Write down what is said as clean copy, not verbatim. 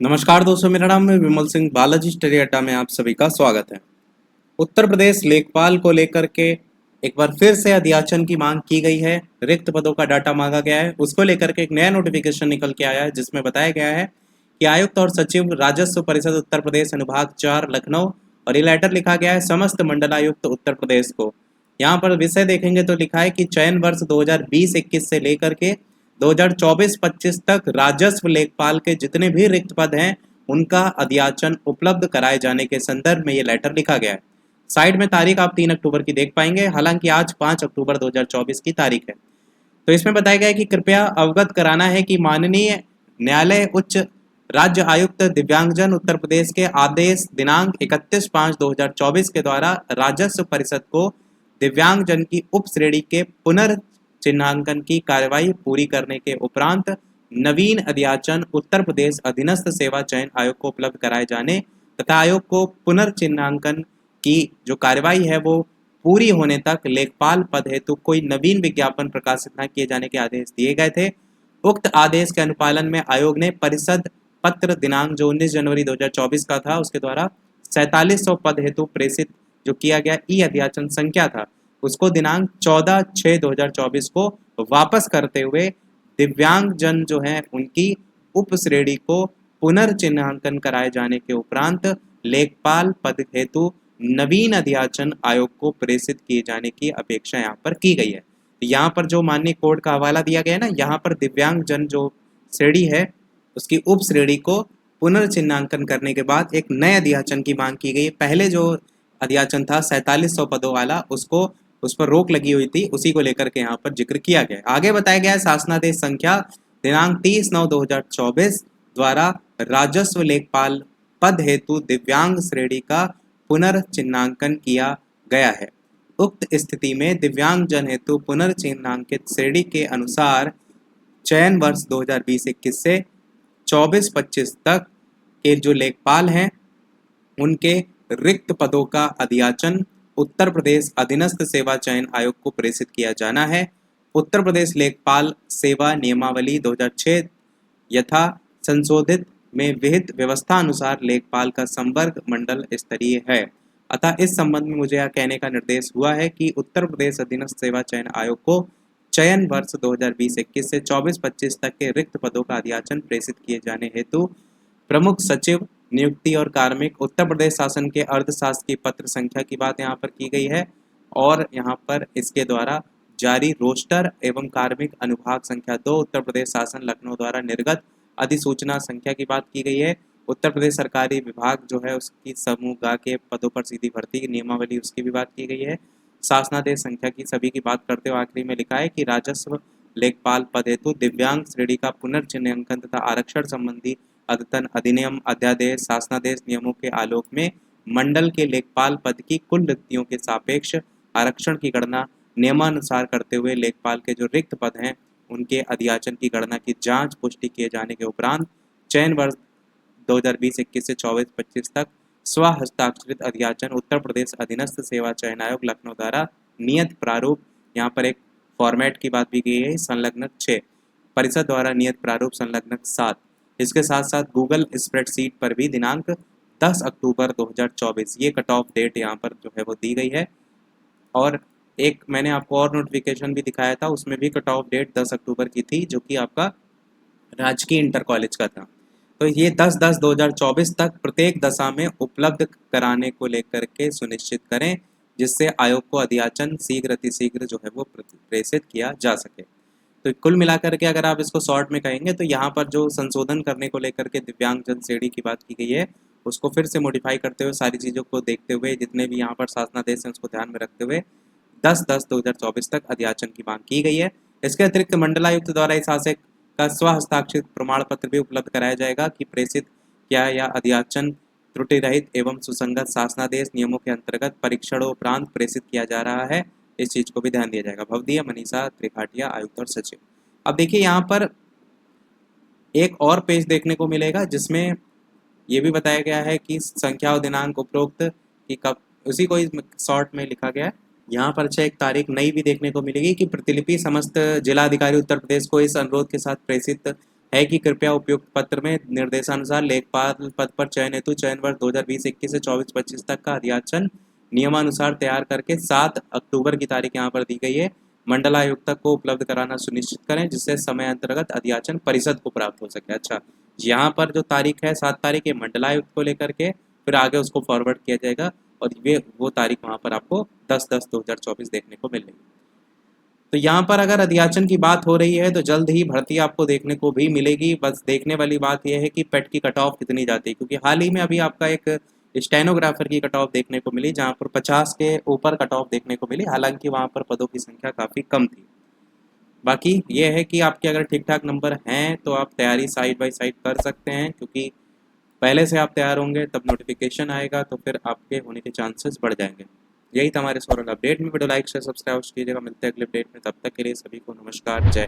नमस्कार दोस्तों, मेरा नाम है विमल सिंह। बालाजी स्टडी अड्डा में आप सभी का स्वागत है। उत्तर प्रदेश लेखपाल को लेकर के एक बार फिर से अध्याचन की मांग की गई है। रिक्त पदों का डाटा मांगा गया है। उसको लेकर के एक नया नोटिफिकेशन निकल के आया है, जिसमें बताया गया है कि आयुक्त और सचिव राजस्व परिषद उत्तर प्रदेश अनुभाग 4 लखनऊ, और ये लेटर लिखा गया है समस्त मंडलायुक्त उत्तर प्रदेश को। यहाँ पर विषय देखेंगे तो लिखा है कि चयन वर्ष 2020-21 से लेकर के 2024-25 तक राजस्व लेखपाल के जितने भी रिक्त पद हैं उनका अध्याचन उपलब्ध कराए जाने के संदर्भ में ये लेटर लिखा गया है। साइड में तारीख आप 3 अक्टूबर की देख पाएंगे, हालांकि आज 5 अक्टूबर 2024 की तारीख है। तो इसमें बताया गया है कि कृपया अवगत कराना है कि माननीय न्यायालय उच्च राज्य आयुक्त दिव्यांगजन उत्तर प्रदेश के आदेश दिनांक 31/5/2024 के द्वारा राजस्व परिषद को दिव्यांगजन की उप श्रेणी के पुनर्चिन्हांकन की कार्यवाही पूरी करने के उपरांत नवीन अध्याचन उत्तर प्रदेश अधीनस्थ सेवा चयन आयोग को उपलब्ध कराए जाने तथा आयोग को पुनर्चिन्हांकन की जो कार्यवाही है वो पूरी होने तक लेखपाल पद हेतु कोई नवीन विज्ञापन प्रकाशित न किए जाने के आदेश दिए गए थे। उक्त आदेश के अनुपालन में आयोग ने परिषद पत्र दिनांक जो 19 जनवरी 2024 का था उसके द्वारा 4700 पद हेतु प्रेषित जो किया गया ई अध्याचन संख्या था उसको दिनांक 14/6/2024 को वापस करते हुए दिव्यांग जन जो है उनकी उप श्रेणी को पुनर्चिन्हांकन कराए जाने के उपरांत लेखपाल पद हेतु नवीन अध्याचन आयोग को प्रेषित किए जाने की अपेक्षा यहाँ पर की गई है। यहाँ पर जो माननीय कोर्ट का हवाला दिया गया है ना, यहाँ पर दिव्यांग जन जो श्रेणी है उसकी उप श्रेणी को पुनर्चिन्हांकन करने के बाद एक नए अध्याचन की मांग की गई। पहले जो अध्याचन था 4700 पदों वाला, उसको उस पर रोक लगी हुई थी, उसी को लेकर के यहाँ पर जिक्र किया गया। आगे बताया गया है शासनादेश संख्या दिनांक 30/9/2024 द्वारा राजस्व लेखपाल पद हेतु दिव्यांग श्रेणी का पुनर्चिन्हांकन किया गया है। उक्त स्थिति में दिव्यांग जन हेतु पुनर्चिन्हांकित श्रेणी के अनुसार चयन वर्ष 2020-21 से 24-25 तक के जो लेखपाल हैं उनके रिक्त पदों का अध्याचन उत्तर प्रदेश अधीनस्थ सेवा चयन आयोग को प्रेषित किया जाना है। उत्तर प्रदेश लेखपाल सेवा नियमावली 2006 यथा संशोधित में विहित व्यवस्था अनुसार लेखपाल का संवर्ग मंडल स्तरीय है। अतः इस संबंध में मुझे यह कहने का निर्देश हुआ है कि उत्तर प्रदेश अधीनस्थ सेवा चयन आयोग को चयन वर्ष 2020-21 से 24-25 तक के रिक्त पदों का अध्याचन प्रेषित किए जाने हेतु प्रमुख सचिव नियुक्ति और कार्मिक उत्तर प्रदेश शासन के अर्धशासकीय पत्र संख्या की बात यहाँ पर की गई है, और यहाँ पर इसके द्वारा जारी रोस्टर एवं कार्मिक अनुभाग संख्या 2 उत्तर प्रदेश शासन लखनऊ द्वारा निर्गत अधिसूचना संख्या की बात की गई है। उत्तर प्रदेश सरकारी विभाग जो है उसकी समूह ग के पदों पर सीधी भर्ती की नियमावली उसकी भी बात की गई है। शासनादेश संख्या की सभी की बात करते हुए आखिरी में लिखा है कि राजस्व लेखपाल पद हेतु दिव्यांग श्रेणी का पुनर्चिन्हांकन तथा आरक्षण संबंधी अद्यतन अधिनियम अध्यादेश शासनादेश नियमों के आलोक में मंडल के लेखपाल पद की कुल रिक्तियों के सापेक्ष आरक्षण की गणना नियमानुसार करते हुए लेखपाल के जो रिक्त पद हैं उनके अध्याचन की गणना की जांच पुष्टि किए जाने के उपरांत चयन वर्ष 2020-21 से 24-25 तक स्व हस्ताक्षरित अध्याचन उत्तर प्रदेश अधीनस्थ सेवा चयन आयोग लखनऊ द्वारा नियत प्रारूप, यहाँ पर एक फॉर्मेट की बात भी की है, संलग्न 6 परिषद द्वारा नियत प्रारूप संलग्न 7, इसके साथ साथ गूगल स्प्रेडशीट पर भी दिनांक 10 अक्टूबर 2024 ये कट ऑफ डेट यहाँ पर जो है वो दी गई है। और एक मैंने आपको और नोटिफिकेशन भी दिखाया था, उसमें भी कट ऑफ डेट 10 अक्टूबर की थी, जो कि आपका राजकीय इंटर कॉलेज का था। तो ये 10/10/2024 तक प्रत्येक दशा में उपलब्ध कराने को लेकर के सुनिश्चित करें, जिससे आयोग को अध्याचन शीघ्र अतिशीघ्र जो है वो प्रेषित किया जा सके। तो कुल मिलाकर के अगर आप इसको शॉर्ट में कहेंगे तो यहाँ पर जो संशोधन करने को लेकर के दिव्यांग जन श्रेणी की बात की गई है उसको फिर से मॉडिफाई करते हुए सारी चीज़ों को देखते हुए जितने भी यहाँ पर शासनादेश हैं उसको ध्यान में रखते हुए 10/10/2024 तक अध्याचन की मांग की गई है। इसके अतिरिक्त मंडलायुक्त द्वारा इस आशय का स्व हस्ताक्षरित प्रमाण पत्र भी उपलब्ध कराया जाएगा कि प्रेषित किया या अध्याचन त्रुटि रहित एवं सुसंगत शासनादेश नियमों के अंतर्गत परीक्षणों उपरांत प्रेषित किया जा रहा है। इस चीज़ को भी ध्यान दिया जाएगा। भवदीय मनीषा त्रिपाठिया आयुक्त और सचिव। अब देखिए यहाँ पर एक और पेज देखने को मिलेगा जिसमें ये भी बताया गया है कि संख्या और दिनांक उपरोक्त कि कब, उसी को इस शॉर्ट में लिखा गया है। यहाँ पर अच्छा एक तारीख नई भी देखने को मिलेगी कि प्रतिलिपि समस्त जिलाधिकारी उत्तर प्रदेश को इस अनुरोध के साथ प्रेषित है कि कृपया उपयुक्त पत्र में निर्देशानुसार लेखपाल पद पर चयन हेतु चयन वर्ष 2020-21 से 24-25 तक का अध्याचन नियमानुसार तैयार करके 7 अक्टूबर की तारीख यहाँ पर दी गई है, मंडलायुक्त को उपलब्ध कराना सुनिश्चित करें, जिससे समय अंतर्गत अध्याचन परिषद को प्राप्त हो सके। अच्छा, यहाँ पर जो तारीख है 7 तारीख ये मंडलायुक्त को लेकर के फिर आगे उसको फॉरवर्ड किया जाएगा और वे वो तारीख वहाँ पर आपको 10/10/2024 देखने को मिलेगी। तो यहाँ पर अगर अध्याचन की बात हो रही है तो जल्द ही भर्ती आपको देखने को भी मिलेगी। बस देखने वाली बात यह है कि पेट की कट ऑफ कितनी जाती है, क्योंकि हाल ही में अभी आपका एक स्टेनोग्राफर की कट ऑफ देखने को मिली जहाँ पर 50 के ऊपर कट ऑफ देखने को मिली, हालांकि वहाँ पर पदों की संख्या काफ़ी कम थी। बाकी ये है कि आपके अगर ठीक ठाक नंबर हैं तो आप तैयारी साइड बाय साइड कर सकते हैं, क्योंकि पहले से आप तैयार होंगे तब नोटिफिकेशन आएगा तो फिर आपके होने के चांसेस बढ़ जाएंगे। यही था हमारे सोरल अपडेट में। वीडियो लाइक शेयर सब्सक्राइब कीजिएगा। मिलते हैं अगले अपडेट में, तब तक के लिए सभी को नमस्कार, जय।